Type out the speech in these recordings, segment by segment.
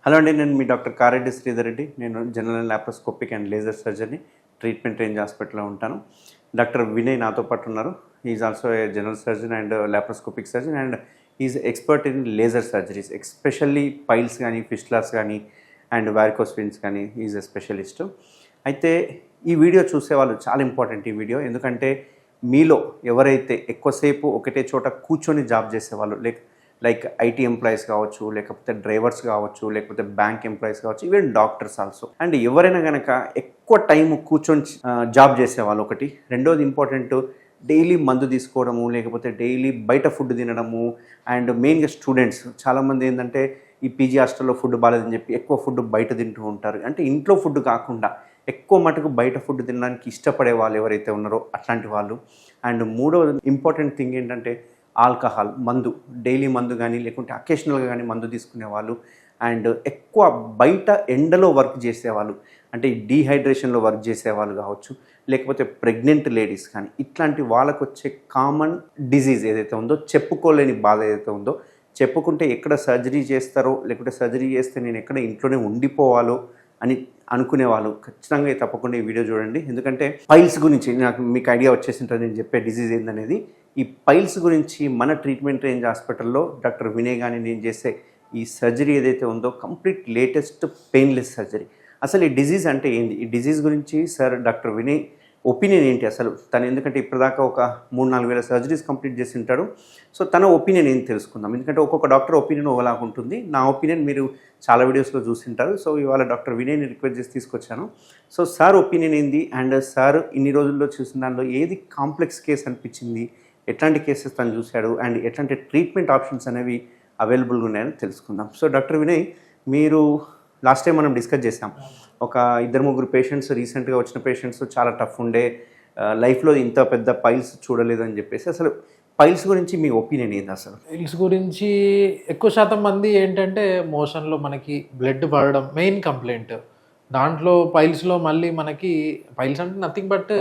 Hello అండి, నేను మీ doctor Kareddy Sridhar Reddy. నేను general laparoscopic and laser surgery treatment range హాస్పిటల్లో ఉంటాను. డాక్టర్ వినయ్ నాతో పాటు ఉన్నారు. Is also a general surgeon and laparoscopic surgeon and is expert in laser surgeries, especially piles కానీ, ఫిస్టులాస్ కానీ అండ్ వారికోస్ వెయిన్స్ కానీ ఈజ్ ఎ స్పెషలిస్ట్. అయితే ఈ వీడియో చూసేవాళ్ళు చాలా ఇంపార్టెంట్ ఈ వీడియో, ఎందుకంటే మీలో ఎవరైతే ఎక్కువసేపు ఒకటే చోట కూర్చొని జాబ్ చేసేవాళ్ళు, లైక్ ఐటీ ఎంప్లాయీస్ కావచ్చు, లేకపోతే డ్రైవర్స్ కావచ్చు, లేకపోతే బ్యాంక్ ఎంప్లాయీస్ కావచ్చు, ఈవెన్ డాక్టర్స్ ఆల్సో, అండ్ ఎవరైనా కనుక ఎక్కువ టైం కూర్చొని జాబ్ చేసేవాళ్ళు ఒకటి. రెండోది ఇంపార్టెంట్, డైలీ మందు తీసుకోవడము, లేకపోతే డైలీ బయట ఫుడ్ తినడము. అండ్ మెయిన్గా స్టూడెంట్స్ చాలామంది ఏంటంటే ఈ పీజీ హాస్టల్లో ఫుడ్ బాగాలేదని చెప్పి ఎక్కువ ఫుడ్ బయట తింటూ ఉంటారు. అంటే ఇంట్లో ఫుడ్ కాకుండా ఎక్కువ మటుకు బయట ఫుడ్ తినడానికి ఇష్టపడే వాళ్ళు ఎవరైతే ఉన్నారో అట్లాంటి వాళ్ళు. అండ్ మూడవ ఇంపార్టెంట్ థింగ్ ఏంటంటే ఆల్కహాల్, మందు, డైలీ మందు కానీ లేకుంటే అకేషనల్గా కానీ మందు తీసుకునే వాళ్ళు. అండ్ ఎక్కువ బయట ఎండలో వర్క్ చేసేవాళ్ళు, అంటే డీహైడ్రేషన్లో వర్క్ చేసేవాళ్ళు కావచ్చు, లేకపోతే ప్రెగ్నెంట్ లేడీస్ కానీ, ఇట్లాంటి వాళ్ళకు వచ్చే కామన్ డిజీజ్ ఏదైతే ఉందో, చెప్పుకోలేని బాధ ఏదైతే ఉందో, చెప్పుకుంటే ఎక్కడ సర్జరీ చేస్తారో లేకుంటే సర్జరీ చేస్తే నేను ఎక్కడ ఇంట్లోనే ఉండిపోవాలో అని అనుకునే వాళ్ళు ఖచ్చితంగా తప్పకుండా ఈ వీడియో చూడండి. ఎందుకంటే పైల్స్ గురించి నాకు మీకు ఐడియా వచ్చేసింటుంది నేను చెప్పే డిజీజ్ ఏందనేది. ఈ పైల్స్ గురించి మన ట్రీట్మెంట్ రేంజ్ హాస్పిటల్లో డాక్టర్ వినయ్ కానీ నేను చేసే ఈ సర్జరీ ఏదైతే ఉందో కంప్లీట్ లేటెస్ట్ పెయిన్లెస్ సర్జరీ. అసలు ఈ డిజీజ్ అంటే ఏంది, ఈ డిజీజ్ గురించి సార్ డాక్టర్ వినయ్ ఒపీనియన్ ఏంటి అసలు తను, ఎందుకంటే ఇప్పటిదాకా ఒక 3-4 వేల సర్జరీస్ కంప్లీట్ చేసి ఉంటాడు. సో తన ఒపీనియన్ ఏంటి తెలుసుకుందాం. ఎందుకంటే ఒక్కొక్క డాక్టర్ ఒపీనియన్ ఒకలాగా ఉంటుంది. నా ఒపీనియన్ మీరు చాలా వీడియోస్లో చూసింటారు. సో ఇవాళ డాక్టర్ వినయ్ని రిక్వెస్ట్ చేసి తీసుకొచ్చాను. సో సార్ ఒపీనియన్ ఏంది, అండ్ సార్ ఇన్ని రోజుల్లో చూసిన దానిలో ఏది కాంప్లెక్స్ కేసు అనిపించింది, ఎట్లాంటి కేసెస్ తను చూశాడు, అండ్ ఎట్లాంటి ట్రీట్మెంట్ ఆప్షన్స్ అనేవి అవైలబుల్గా ఉన్నాయని తెలుసుకుందాం. సో డాక్టర్ వినయ్, మీరు లాస్ట్ టైం మనం డిస్కస్ చేసాం, ఒక 2-3 పేషెంట్స్ రీసెంట్గా వచ్చిన పేషెంట్స్ చాలా టఫ్ ఉండే, లైఫ్లో ఇంత పెద్ద పైల్స్ చూడలేదని చెప్పేసి, అసలు పైల్స్ గురించి మీ ఒపీనియన్ ఏంది? అసలు పైల్స్ గురించి ఎక్కువ శాతం మంది ఏంటంటే మోషన్లో మనకి బ్లడ్ పడడం మెయిన్ కంప్లైంట్. దాంట్లో పైల్స్లో మళ్ళీ మనకి పైల్స్ అంటే నథింగ్ బట్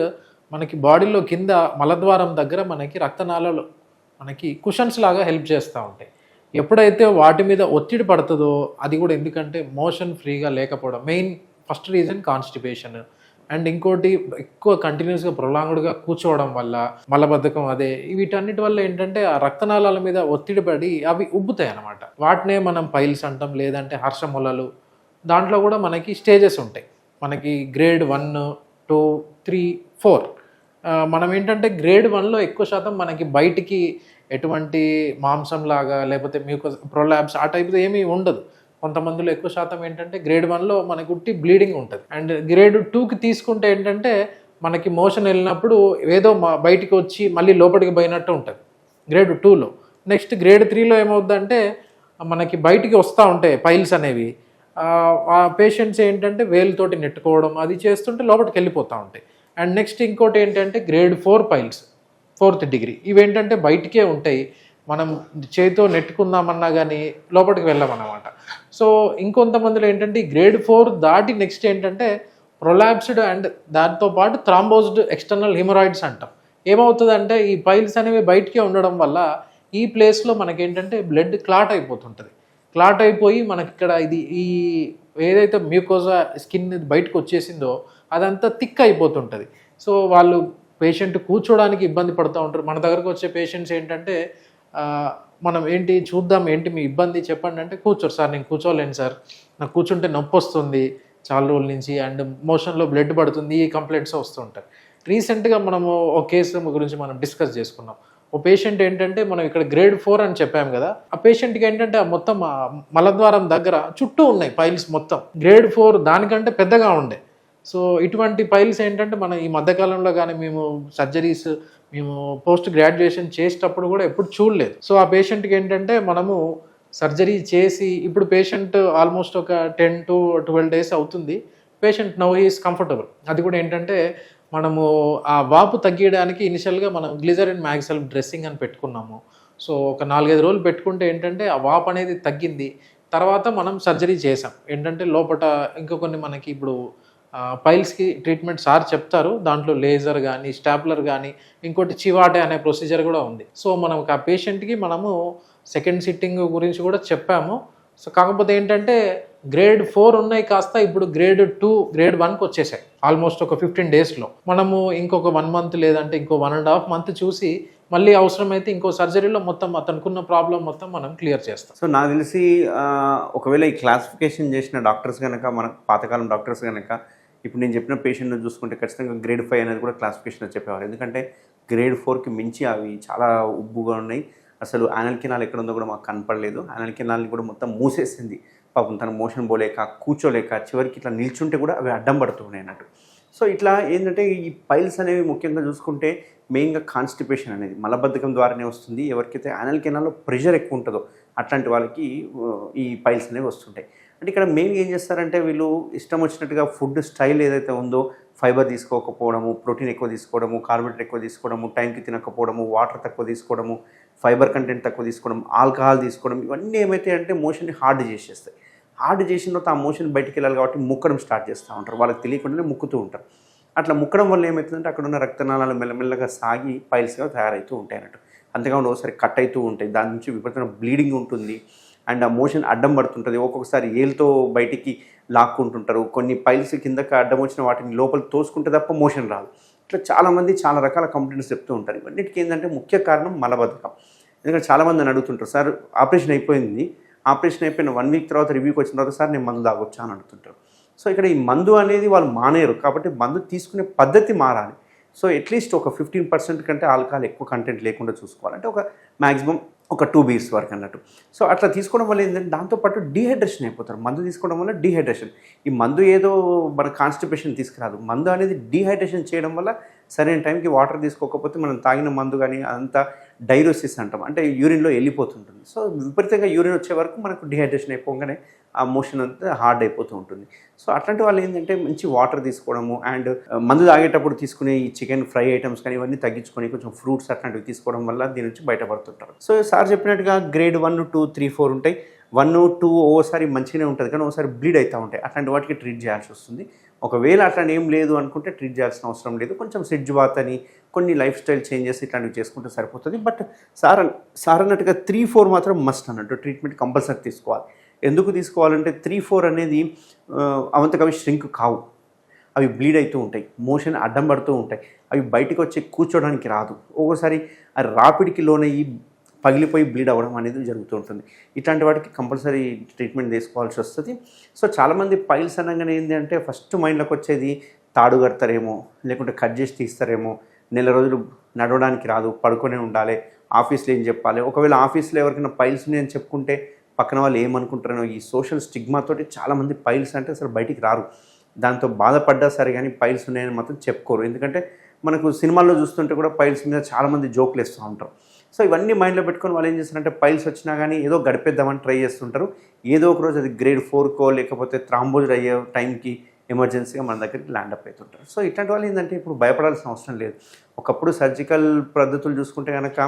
మనకి బాడీలో కింద మలద్వారం దగ్గర మనకి రక్తనాళాలు మనకి కుషన్స్ లాగా హెల్ప్ చేస్తూ ఉంటాయి. ఎప్పుడైతే వాటి మీద ఒత్తిడి పడుతుందో, అది కూడా ఎందుకంటే మోషన్ ఫ్రీగా లేకపోవడం main first reason constipation. And ఇంకోటి ఎక్కువ కంటిన్యూస్గా ప్రొలాంగ్డ్గా కూర్చోవడం వల్ల మలబద్ధకం, అదే వీటన్నిటి వల్ల ఏంటంటే ఆ రక్తనాళాల మీద ఒత్తిడి పడి అవి ఉబ్బుతాయి అన్నమాట. వాటినే మనం పైల్స్ అంటాం, లేదంటే హర్షములలు. దాంట్లో కూడా మనకి స్టేజెస్ ఉంటాయి, మనకి గ్రేడ్ 1, 2, 3, 4. మనం ఏంటంటే గ్రేడ్ 1లో ఎక్కువ శాతం మనకి బయటికి ఎటువంటి మాంసంలాగా లేకపోతే మ్యూకస్ ప్రొలాబ్స్ ఆ టైప్లో ఏమీ ఉండదు. కొంతమందిలో ఎక్కువ శాతం ఏంటంటే గ్రేడ్ 1లో మనకి ఉట్టి బ్లీడింగ్ ఉంటుంది. అండ్ గ్రేడ్ 2కి తీసుకుంటే ఏంటంటే మనకి మోషన్ వెళ్ళినప్పుడు ఏదో బయటికి వచ్చి మళ్ళీ లోపలికి పోయినట్టు ఉంటుంది గ్రేడ్ 2లో. నెక్స్ట్ గ్రేడ్ 3లో ఏమవుద్దంటే మనకి బయటికి వస్తూ ఉంటాయి పైల్స్ అనేవి. ఆ పేషెంట్స్ ఏంటంటే వేలుతోటి నెట్టుకోవడం అది చేస్తుంటే లోపలికి వెళ్ళిపోతూ ఉంటాయి. అండ్ నెక్స్ట్ ఇంకోటి ఏంటంటే గ్రేడ్ 4 పైల్స్, 4th డిగ్రీ. ఇవేంటంటే బయటికే ఉంటాయి, మనం చేతితో నెట్టుకుందామన్నా కానీ లోపలికి వెళ్ళామన్నమాట. సో ఇంకొంతమందిలో ఏంటంటే గ్రేడ్ 4 దాటి నెక్స్ట్ ఏంటంటే ప్రొలాప్స్డ్ అండ్ దాంతోపాటు థ్రాంబోజ్డ్ ఎక్స్టర్నల్ హిమరాయిడ్స్ అంటాం. ఏమవుతుందంటే ఈ పైల్స్ అనేవి బయటికే ఉండడం వల్ల ఈ ప్లేస్లో మనకేంటంటే బ్లడ్ క్లాట్ అయిపోతుంటుంది. క్లాట్ అయిపోయి మనకి ఇక్కడ ఈ ఏదైతే మ్యూకోజా స్కిన్ బయటకు వచ్చేసిందో అదంతా థిక్ అయిపోతుంటుంది. సో వాళ్ళు పేషెంట్ కూర్చోడానికి ఇబ్బంది పడుతూ ఉంటారు. మన దగ్గరకు వచ్చే పేషెంట్స్ ఏంటంటే మనం ఏంటి చూద్దాం, ఏంటి మీ ఇబ్బంది చెప్పండి అంటే, కూర్చోరు సార్, నేను కూర్చోలేను సార్, నాకు కూర్చుంటే నొప్పి వస్తుంది చాలా రోజుల నుంచి, అండ్ మోషన్లో బ్లడ్ పడుతుంది, ఈ కంప్లైంట్స్ వస్తుంటాయి. రీసెంట్గా మనము ఒక కేసు గురించి మనం డిస్కస్ చేసుకున్నాం. ఓ పేషెంట్ ఏంటంటే మనం ఇక్కడ గ్రేడ్ 4 అని చెప్పాము కదా, ఆ పేషెంట్కి ఏంటంటే మొత్తం మలద్వారం దగ్గర చుట్టూ ఉన్నాయి పైల్స్ మొత్తం. గ్రేడ్ 4 దానికంటే పెద్దగా ఉండే. సో ఇటువంటి పైల్స్ ఏంటంటే మన ఈ మధ్యకాలంలో కానీ మేము సర్జరీస్ మేము పోస్ట్ గ్రాడ్యుయేషన్ చేసేటప్పుడు కూడా ఎప్పుడు చూడలేదు. సో ఆ పేషెంట్కి ఏంటంటే మనము సర్జరీ చేసి ఇప్పుడు పేషెంట్ ఆల్మోస్ట్ ఒక 10 to 12 days అవుతుంది. Patient now is comfortable. అది కూడా ఏంటంటే మనము ఆ వాపు తగ్గించడానికి ఇనిషియల్గా మనం గ్లిజరిన్ మ్యాక్సెల్ డ్రెస్సింగ్ అని పెట్టుకున్నాము. సో ఒక 4-5 రోజులు పెట్టుకుంటే ఏంటంటే ఆ వాపు అనేది తగ్గింది. తర్వాత మనం సర్జరీ చేసాం. ఏంటంటే లోపల ఇంకా కొన్ని మనకి ఇప్పుడు పైల్స్కి ట్రీట్మెంట్ సార్ చెప్తారు, దాంట్లో లేజర్ కానీ స్టాప్లర్ కానీ ఇంకోటి చివాటే అనే ప్రొసీజర్ కూడా ఉంది. సో మనకు ఆ పేషెంట్కి మనము సెకండ్ సిట్టింగ్ గురించి కూడా చెప్పాము. సో కాకపోతే ఏంటంటే గ్రేడ్ 4 ఉన్నాయి కాస్త ఇప్పుడు గ్రేడ్ 2 గ్రేడ్ 1కి వచ్చేసాయి ఆల్మోస్ట్ ఒక 15 డేస్లో. మనము ఇంకొక 1 మంత్ లేదంటే ఇంకో 1.5 మంత్ చూసి మళ్ళీ అవసరమైతే ఇంకో సర్జరీలో మొత్తం అతనుకున్న ప్రాబ్లం మొత్తం మనం క్లియర్ చేస్తాం. సో నాకు తెలిసి ఒకవేళ ఈ క్లాసిఫికేషన్ చేసిన డాక్టర్స్ కనుక మన పాతకాలం డాక్టర్స్ కనుక ఇప్పుడు నేను చెప్పిన పేషెంట్ని చూసుకుంటే ఖచ్చితంగా గ్రేడ్ 5 అనేది కూడా క్లాసిఫికేషన్ చెప్పేవారు. ఎందుకంటే గ్రేడ్ 4కి మించి అవి చాలా ఉబ్బుగా ఉన్నాయి. అసలు యానల్ కెనాల్ ఎక్కడ ఉందో కూడా మాకు కనపడలేదు. యానల్ కెనాల్ని కూడా మొత్తం మూసేసింది. పాపం తన మోషన్ పోలేక కూర్చోలేక చివరికి ఇట్లా నిల్చుంటే కూడా అవి అడ్డం పడుతున్నాయి అన్నట్టు. సో ఇట్లా ఏంటంటే ఈ పైల్స్ అనేవి ముఖ్యంగా చూసుకుంటే మెయిన్గా కాన్స్టిపేషన్ అనేది మలబద్ధకం ద్వారానే వస్తుంది. ఎవరికైతే యానల్ కెనాల్లో ప్రెషర్ ఎక్కువ ఉంటుందో అట్లాంటి వాళ్ళకి ఈ పైల్స్ అనేవి వస్తుంటాయి. అంటే ఇక్కడ మెయిన్గా ఏం చేస్తారంటే వీళ్ళు ఇష్టం వచ్చినట్టుగా ఫుడ్ స్టైల్ ఏదైతే ఉందో ఫైబర్ తీసుకోకపోవడము, ప్రోటీన్ ఎక్కువ తీసుకోవడము, కార్బోహైడ్రేట్ ఎక్కువ తీసుకోవడము, టైంకి తినకపోవడము, వాటర్ తక్కువ తీసుకోవడము, ఫైబర్ కంటెంట్ తక్కువ తీసుకోవడం, ఆల్కహాల్ తీసుకోవడం, ఇవన్నీ ఏమైతే అంటే మోషన్ని హార్డ్ చేసేస్తాయి. హార్డ్ చేసిన తర్వాత ఆ మోషన్ బయటికి వెళ్ళాలి కాబట్టి ముక్కడం స్టార్ట్ చేస్తూ ఉంటారు. వాళ్ళకి తెలియకుండానే ముక్కుతూ ఉంటారు. అట్లా ముక్కడం వల్ల ఏమవుతుందంటే అక్కడ ఉన్న రక్తనాళాలు మెల్లమెల్లగా సాగి పైల్స్గా తయారవుతూ ఉంటాయి అన్నట్టు. అంతేకాకుండా ఒకసారి కట్ అవుతూ ఉంటాయి. దాని నుంచి విపరీతమైన బ్లీడింగ్ ఉంటుంది అండ్ ఆ మోషన్ అడ్డం పడుతుంటుంది. ఒక్కొక్కసారి ఏలుతో బయటికి లాక్కుంటుంటారు. కొన్ని పైల్స్ కిందకి అడ్డం వచ్చిన వాటిని లోపలికి తోసుకుంటే తప్ప మోషన్ రాదు. ఇట్లా చాలామంది చాలా రకాల కంప్లైంట్స్ చెప్తూ ఉంటారు. ఇవన్నిటికీ ఏంటంటే ముఖ్య కారణం మలబద్ధకం. ఎందుకంటే చాలామంది అని అడుగుతుంటారు, సార్ ఆపరేషన్ అయిపోయింది, ఆపరేషన్ అయిపోయిన 1 వీక్ తర్వాత రివ్యూకి వచ్చిన తర్వాత సార్ నేను మందు తాగొచ్చా అని అడుగుతుంటారు. సో ఇక్కడ ఈ మందు అనేది వాళ్ళు మానేరు కాబట్టి మందు తీసుకునే పద్ధతి మారాలి. సో అట్లీస్ట్ ఒక 15% కంటే ఆల్కహాల్ ఎక్కువ కంటెంట్ లేకుండా చూసుకోవాలి. అంటే ఒక మ్యాక్సిమం ఒక 2 బీర్స్ వరకు అన్నట్టు. సో అట్లా తీసుకోవడం వల్ల ఏంటంటే దాంతోపాటు డీహైడ్రేషన్ అయిపోతారు. మందు తీసుకోవడం వల్ల డీహైడ్రేషన్. ఈ మందు ఏదో మన కాన్స్టిపేషన్ తీసుకురాదు. మందు అనేది డీహైడ్రేషన్ చేయడం వల్ల సరైన టైంకి వాటర్ తీసుకోకపోతే మనం తాగిన మందు కానీ అదంతా డైరోసిస్ అంటాం, అంటే యూరిన్లో వెళ్ళిపోతుంటుంది. సో విపరీతంగా యూరిన్ వచ్చే వరకు మనకు డీహైడ్రేషన్ అయిపోగానే ఆ మోషన్ అంతా హార్డ్ అయిపోతూ ఉంటుంది. సో అట్లాంటి వాళ్ళు ఏంటంటే మంచి వాటర్ తీసుకోవడము అండ్ మందు తాగేటప్పుడు తీసుకునే ఈ చికెన్ ఫ్రై ఐటమ్స్ కానీ ఇవన్నీ తగ్గించుకొని కొంచెం ఫ్రూట్స్ అట్లాంటివి తీసుకోవడం వల్ల దీని నుంచి బయటపడుతుంటారు. సో సార్ చెప్పినట్టుగా గ్రేడ్ 1, 2, 3, 4 ఉంటాయి. 1, 2 ఓసారి మంచిగానే ఉంటుంది కానీ ఒకసారి బ్లీడ్ అవుతూ ఉంటాయి. అట్లాంటి వాటికి ట్రీట్ చేయాల్సి వస్తుంది. ఒకవేళ అట్లాంటి ఏం లేదు అనుకుంటే ట్రీట్ చేయాల్సిన అవసరం లేదు. కొంచెం సిడ్జ్ బాత్ అని కొన్ని లైఫ్ స్టైల్ చేంజెస్ ఇట్లాంటివి చేసుకుంటే సరిపోతుంది. బట్ సార్ అన్నట్టుగా 3, 4 మాత్రం మస్ట్ అన్నట్టు ట్రీట్మెంట్ కంపల్సరీ తీసుకోవాలి. ఎందుకు తీసుకోవాలంటే 3, 4 అనేది అవంతకవి ష్రింక్ కావు. అవి బ్లీడ్ అవుతూ ఉంటాయి, మోషన్ అడ్డం పడుతూ ఉంటాయి, అవి బయటికి వచ్చి కూర్చోడానికి రాదు. ఒక్కోసారి ఆ రాపిడికి లోనయ్యి పగిలిపోయి బ్లీడ్ అవ్వడం అనేది జరుగుతూ ఉంటుంది. ఇట్లాంటి వాటికి కంపల్సరీ ట్రీట్మెంట్ తీసుకోవాల్సి వస్తుంది. సో చాలామంది పైల్స్ అనగానే ఏంటి అంటే ఫస్ట్ మైండ్లోకి వచ్చేది తాడు కడతారేమో, లేకుంటే కట్ చేసి తీస్తారేమో, నెల రోజులు నడవడానికి రాదు, పడుకొనే ఉండాలి, ఆఫీస్లో ఏం చెప్పాలి, ఒకవేళ ఆఫీస్లో ఎవరికైనా పైల్స్ ఉన్నాయని చెప్పుకుంటే పక్కన వాళ్ళు ఏమనుకుంటారో ఈ సోషల్ స్టిగ్మాతోటి చాలామంది పైల్స్ అంటే అసలు బయటికి రారు. దాంతో బాధపడ్డా సరే కానీ పైల్స్ ఉన్నాయని మాత్రం చెప్పుకోరు. ఎందుకంటే మనకు సినిమాల్లో చూస్తుంటే కూడా పైల్స్ మీద చాలామంది జోకులు వేస్తూ ఉంటారు. సో ఇవన్నీ మైండ్లో పెట్టుకొని వాళ్ళు ఏం చేస్తారంటే పైల్స్ వచ్చినా కానీ ఏదో గడిపేద్దామని ట్రై చేస్తుంటారు. ఏదో ఒక రోజు అది గ్రేడ్ 4కో లేకపోతే థ్రాంబోజ్ అయ్యే టైంకి ఎమర్జెన్సీగా మన దగ్గరికి ల్యాండ్ అప్ అవుతుంటారు. సో ఇట్లాంటి వాళ్ళు ఏంటంటే ఇప్పుడు భయపడాల్సిన అవసరం లేదు. ఒకప్పుడు సర్జికల్ పద్ధతులు చూసుకుంటే కనుక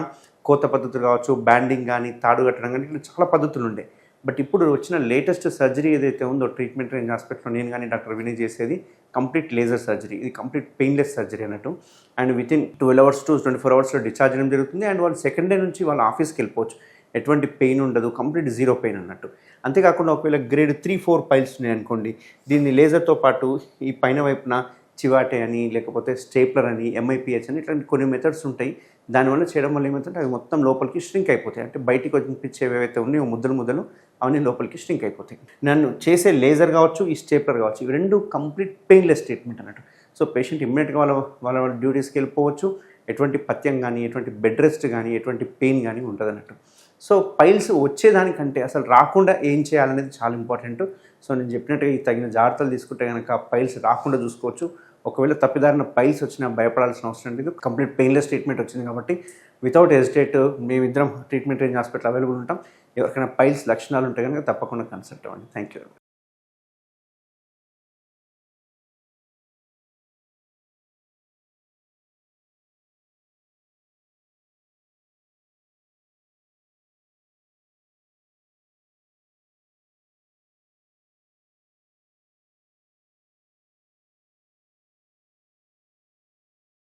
కోత పద్ధతులు కావచ్చు, బ్యాండింగ్ కానీ, తాడు కట్టడం కానీ ఇట్లా చాలా పద్ధతులు ఉండే. బట్ ఇప్పుడు వచ్చిన లేటెస్ట్ సర్జరీ ఏదైతే ఉందో ట్రీట్మెంట్ రేంజ్ ఆస్పెక్ట్లో నేను కానీ డాక్టర్ వినయ్ చేసేది కంప్లీట్ లేజర్ సర్జరీ. ఇది కంప్లీట్ పెయిన్లెస్ సర్జరీ అన్నట్టు. And within 12 hours to 24 hours discharge చేయడం జరుగుతుంది. అండ్ వాళ్ళు సెకండ్ డే నుంచి వాళ్ళ ఆఫీస్కి వెళ్ళిపోవచ్చు. ఎటువంటి పెయిన్ ఉండదు, కంప్లీట్ జీరో పెయిన్ అన్నట్టు. అంతేకాకుండా ఒకవేళ గ్రేడ్ 3, 4 పైల్స్ ఉన్నాయనుకోండి, దీన్ని లేజర్తో పాటు ఈ పైన వైపున చివాటే అని లేకపోతే స్టేప్లర్ అని MIPH అని ఇట్లాంటి కొన్ని మెథడ్స్ ఉంటాయి. దానివల్ల చేయడం వల్ల ఏమవుతుంటే అవి మొత్తం లోపలికి ష్రింక్ అయిపోతాయి. అంటే బయటికి కనిపించేవి ఏవైతే ఉన్నాయో ముద్దలు అవన్నీ లోపలికి ష్రింక్ అయిపోతాయి. నన్ను చేసే లేజర్ కావచ్చు, ఈ స్టేప్లర్ కావచ్చు, ఇవి రెండు కంప్లీట్ పెయిన్లెస్ ట్రీట్మెంట్ అన్నట్టు. సో పేషెంట్ ఇమ్మీడియట్గా వాళ్ళ డ్యూటీస్కి వెళ్ళిపోవచ్చు. ఎటువంటి పథ్యం కానీ, ఎటువంటి బెడ్ రెస్ట్ కానీ, ఎటువంటి పెయిన్ కానీ ఉంటుంది అన్నట్టు. సో పైల్స్ వచ్చేదానికంటే అసలు రాకుండా ఏం చేయాలనేది చాలా ఇంపార్టెంట్. సో నేను చెప్పినట్టుగా ఈ తగిన జాగ్రత్తలు తీసుకుంటే కనుక పైల్స్ రాకుండా చూసుకోవచ్చు. ఒకవేళ తప్పిదారిన పైల్స్ వచ్చినా భయపడాల్సిన అవసరం లేదు. కంప్లీట్ పెయిన్లెస్ ట్రీట్మెంట్ వచ్చింది కాబట్టి వితౌట్ హెసిటేట్ మేమిద్దరం ట్రీట్మెంట్ రేంజ్ హాస్పిటల్ అవైలబుల్ ఉంటాం. ఎవరికైనా పైల్స్ లక్షణాలు ఉంటే కనుక తప్పకుండా కన్సల్ట్ అవ్వండి. Thank you.